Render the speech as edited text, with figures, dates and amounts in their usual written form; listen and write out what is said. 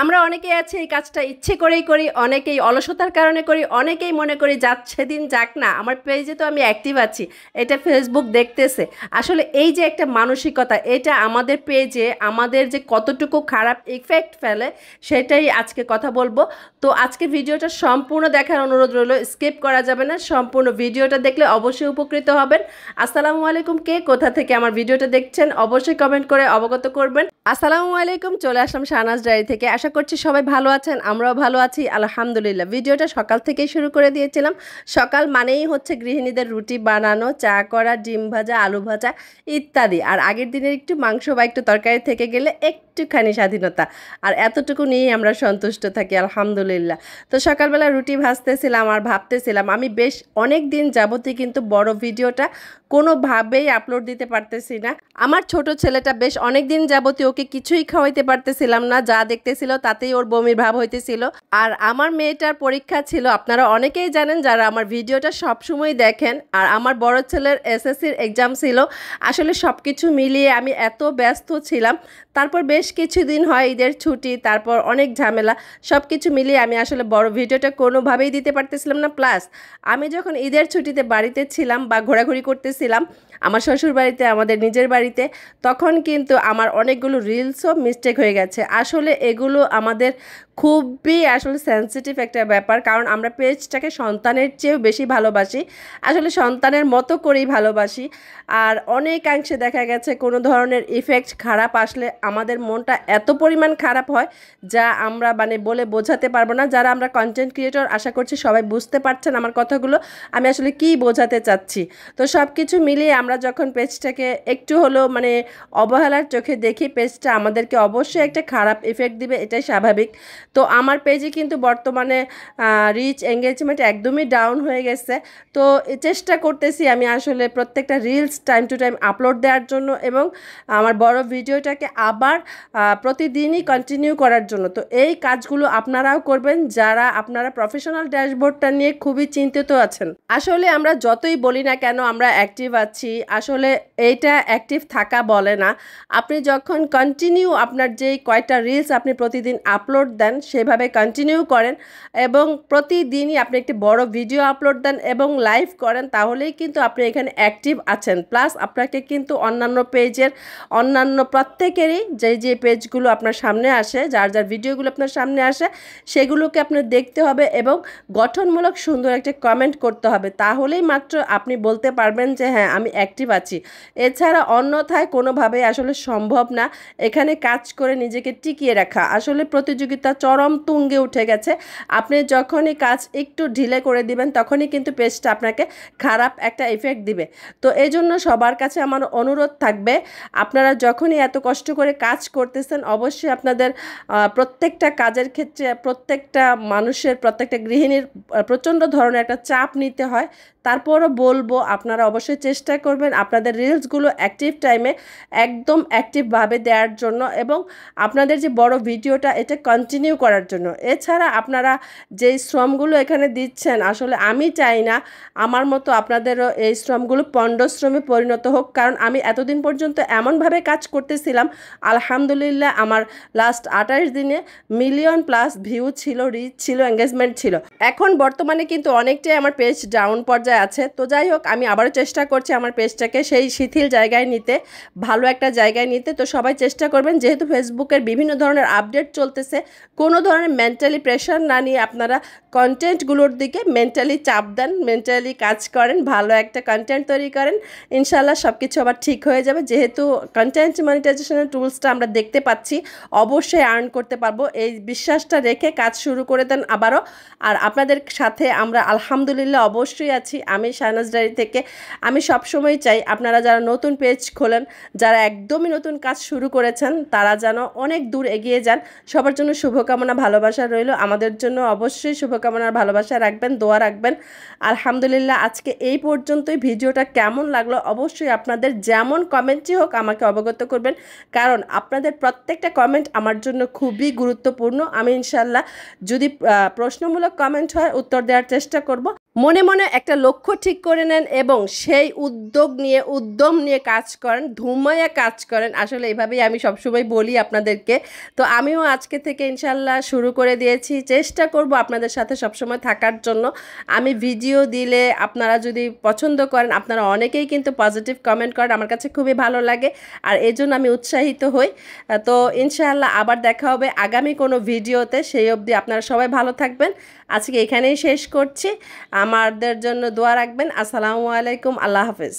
আমরা অনেকেই আছি এই কাজটা ইচ্ছে করেই করি, অনেকেই অলসতার কারণে করি, অনেকেই মনে করি যাচ্ছে দিন যাক না, আমার পেজে তো আমি অ্যাক্টিভ আছি, এটা ফেসবুক দেখতেছে। আসলে এই যে একটা মানসিকতা, এটা আমাদের পেজে আমাদের যে কতটুকু খারাপ ইফেক্ট ফেলে সেটাই আজকে কথা বলবো। তো আজকে ভিডিওটা সম্পূর্ণ দেখার অনুরোধ রইল, স্কিপ করা যাবে না, সম্পূর্ণ ভিডিওটা দেখলে অবশ্যই উপকৃত হবেন। আসসালামু আলাইকুম, কে কোথা থেকে আমার ভিডিওটা দেখছেন অবশ্যই কমেন্ট করে অবগত করবেন। আসসালামু আলাইকুম, চলে আসলাম শাহনাজ ডায়েরি থেকে। আশা করছি সবাই ভালো আছেন, আমরাও ভালো আছি আলহামদুলিল্লাহ। ভিডিওটা সকাল থেকেই শুরু করে দিয়েছিলাম। সকাল মানেই হচ্ছে গৃহিণীদের রুটি বানানো, চা করা, ডিম ভাজা, আলু ভাজা ইত্যাদি। আর আগের দিনের একটু মাংস বা একটু তরকারি থেকে গেলে একটুখানি স্বাধীনতা, আর এতটুকু নিয়েই আমরা সন্তুষ্ট থাকি আলহামদুলিল্লাহ। তো সকালবেলা রুটি ভাজতেছিলাম আর ভাবতেছিলাম আমি বেশ অনেক দিন যাবতই কিন্তু বড় ভিডিওটা কোনোভাবেই আপলোড দিতে পারতেছি না। আমার ছোট ছেলেটা বেশ অনেক দিন যাবতীয় ওকে কিছুই খাওয়াইতে পারতেছিলাম না, যা দেখতেছিল তাতেই ওর বমির ভাব হইতেছিল। আর আমার মেয়েটার পরীক্ষা ছিল, আপনারা অনেকেই জানেন যারা আমার ভিডিওটা সবসময় দেখেন। আর আমার বড় ছেলের এসএসসির এক্সাম ছিল। আসলে সব কিছু মিলিয়ে আমি এত ব্যস্ত ছিলাম। তারপর বেশ কিছুদিন হয় ঈদের ছুটি, তারপর অনেক ঝামেলা, সব কিছু মিলিয়ে আমি আসলে বড় ভিডিওটা কোনোভাবেই দিতে পারতেছিলাম না। প্লাস আমি যখন ঈদের ছুটিতে বাড়িতে ছিলাম বা ঘোরাঘুরি করতেছিলাম আমার শ্বশুর বাড়িতে, আমাদের নিজের বাড়িতে, তখন কিন্তু আমার অনেকগুলো রিলসও মিস্টেক হয়ে গেছে। আসলে এগুলো আমাদের খুবই আসলে সেন্সিটিভ একটা ব্যাপার, কারণ আমরা পেজটাকে সন্তানের চেয়েও বেশি ভালোবাসি, আসলে সন্তানের মতো করেই ভালোবাসি। আর অনেকাংশে দেখা গেছে কোনো ধরনের ইফেক্ট খারাপ আসলে আমাদের মনটা এত পরিমাণ খারাপ হয় যা আমরা মানে বলে বোঝাতে পারবো না। যারা আমরা কন্টেন্ট ক্রিয়েটর, আশা করছি সবাই বুঝতে পারছেন আমার কথাগুলো আমি আসলে কী বোঝাতে চাচ্ছি। তো সব কিছু মিলিয়ে আমরা যখন পেজটাকে একটু হলেও মানে অবহেলার চোখে দেখি, পেজটা আমাদেরকে অবশ্যই একটা খারাপ ইফেক্ট দিবে, এটাই স্বাভাবিক। তো আমার পেজে কিন্তু বর্তমানে রিচ এঙ্গেজমেন্ট একদমই ডাউন হয়ে গেছে। তো চেষ্টা করতেছি আমি আসলে প্রত্যেকটা reels time to time upload দেওয়ার জন্য এবং আমার বড় ভিডিওটাকে আবার প্রতিদিনই কন্টিনিউ করার জন্য। তো এই কাজগুলো আপনারাও করবেন যারা আপনারা প্রফেশনাল ড্যাশবোর্ডটা নিয়ে খুবই চিন্তিত আছেন। আসলে আমরা যতই বলি না কেন আমরা অ্যাক্টিভ আছি, আসলে এইটা অ্যাক্টিভ থাকা বলে না। আপনি যখন কন্টিনিউ আপনার যেই কয়টা রিলস আপনি প্রতিদিন আপলোড দেন সেভাবে কন্টিনিউ করেন এবং প্রতিদিনই আপনি একটি বড় ভিডিও আপলোড দেন এবং লাইভ করেন, তাহলেই কিন্তু আপনি এখানে অ্যাক্টিভ আছেন। প্লাস আপনাকে কিন্তু অন্যান্য পেজের অন্যান্য প্রত্যেকেরই যে পেজগুলো আপনার সামনে আসে, যার যার ভিডিওগুলো আপনার সামনে আসে সেগুলোকে আপনার দেখতে হবে এবং গঠনমূলক সুন্দর একটা কমেন্ট করতে হবে, তাহলেই মাত্র আপনি বলতে পারবেন যে হ্যাঁ আমি অ্যাক্টিভ আছি। এছাড়া অন্যথায় কোনোভাবেই আসলে সম্ভব না এখানে কাজ করে নিজেকে টিকিয়ে রাখা। আসলে প্রতিযোগিতা চরম তুঙ্গে উঠে গেছে। আপনি যখনই কাজ একটু ঢিলে করে দিবেন তখনই কিন্তু পেজটা আপনাকে খারাপ একটা ইফেক্ট দিবে। তো এই জন্য সবার কাছে আমার অনুরোধ থাকবে, আপনারা যখনই এত কষ্ট করে কাজ করতেছেন অবশ্যই আপনাদের প্রত্যেকটা কাজের ক্ষেত্রে প্রত্যেকটা মানুষের, প্রত্যেকটা গৃহিণীর প্রচণ্ড ধরনের একটা চাপ নিতে হয়। তারপরও বলবো আপনারা অবশ্যই চেষ্টা করবেন আপনাদের রিলসগুলো অ্যাক্টিভ টাইমে একদম অ্যাক্টিভভাবে দেওয়ার জন্য এবং আপনাদের যে বড় ভিডিওটা এটা কন্টিনিউ করার জন্য। এছাড়া আপনারা যেই শ্রমগুলো এখানে দিচ্ছেন, আসলে আমি চাই না আমার মতো আপনাদেরও এই শ্রমগুলো পণ্ডশ্রমে পরিণত হোক, কারণ আমি এতদিন পর্যন্ত এমনভাবে কাজ করতেছিলাম আলহামদুলিল্লাহ আমার লাস্ট 28 দিনে মিলিয়ন প্লাস ভিউ ছিল, রিচ ছিল, এঙ্গেজমেন্ট ছিল। এখন বর্তমানে কিন্তু অনেকটাই আমার পেজ ডাউন পর্যায়ে আছে। তো যাই হোক, আমি আবারও চেষ্টা করছি আমার পেজটাকে সেই শিথিল জায়গায় নিতে, ভালো একটা জায়গায় নিতে। তো সবাই চেষ্টা করবেন, যেহেতু ফেসবুকের বিভিন্ন ধরনের আপডেট চলতেছে, কোনো ধরনের মেন্টালি প্রেশার না নিয়ে আপনারা কন্টেন্টগুলোর দিকে মেন্টালি চাপ দেন, মেন্টালি কাজ করেন, ভালো একটা কন্টেন্ট তৈরি করেন, ইনশাল্লাহ সব কিছু আবার ঠিক হয়ে যাবে। যেহেতু কন্টেন্ট মনিটাইজেশনের টুলসটা আমরা দেখতে পাচ্ছি, অবশ্যই আর্ন করতে পারবো, এই বিশ্বাসটা রেখে কাজ শুরু করে দেন আবারও। আর আপনাদের সাথে আমরা আলহামদুলিল্লাহ অবশ্যই আছি। আমি শাহনাজ ডায়েরি থেকে আমি সবসময় চাই আপনারা যারা নতুন পেজ খোলেন, যারা একদমই নতুন কাজ শুরু করেছেন, তারা যেন অনেক দূর এগিয়ে যান। সবার জন্য শুভকামনা, ভালোবাসা রইল। আমাদের জন্য অবশ্যই শুভকামনার ভালোবাসা রাখবেন, দোয়া রাখবেন। আলহামদুলিল্লাহ আজকে এই পর্যন্তই। ভিডিওটা কেমন লাগলো অবশ্যই আপনাদের যেমন কমেন্টই হোক আমাকে অবগত করবেন, কারণ আপনাদের প্রত্যেকটা কমেন্ট আমার জন্য খুবই গুরুত্বপূর্ণ। আমি ইনশাল্লাহ যদি প্রশ্নমূলক কমেন্ট হয় উত্তর দেওয়ার চেষ্টা করব। মনে মনে একটা লক্ষ্য ঠিক করে নেন এবং সেই উদ্যম নিয়ে কাজ করেন, ধুমায়া কাজ করেন। আসলে এভাবেই আমি সবসময় বলি আপনাদেরকে। তো আমিও আজকে থেকে ইনশাল্লাহ শুরু করে দিয়েছি, চেষ্টা করব আপনাদের সাথে সবসময় থাকার জন্য। আমি ভিডিও দিলে আপনারা যদি পছন্দ করেন, আপনারা অনেকেই কিন্তু পজিটিভ কমেন্ট করেন, আমার কাছে খুবই ভালো লাগে, আর এই জন্য আমি উৎসাহিত হই। তো ইনশাআল্লাহ আবার দেখা হবে আগামী কোনো ভিডিওতে। সেই অবধি আপনারা সবাই ভালো থাকবেন। আজকে এখানেই শেষ করছি। আমাদের জন্য দোয়া রাখবেন। আসসালামু আলাইকুম, আল্লাহ হাফেজ।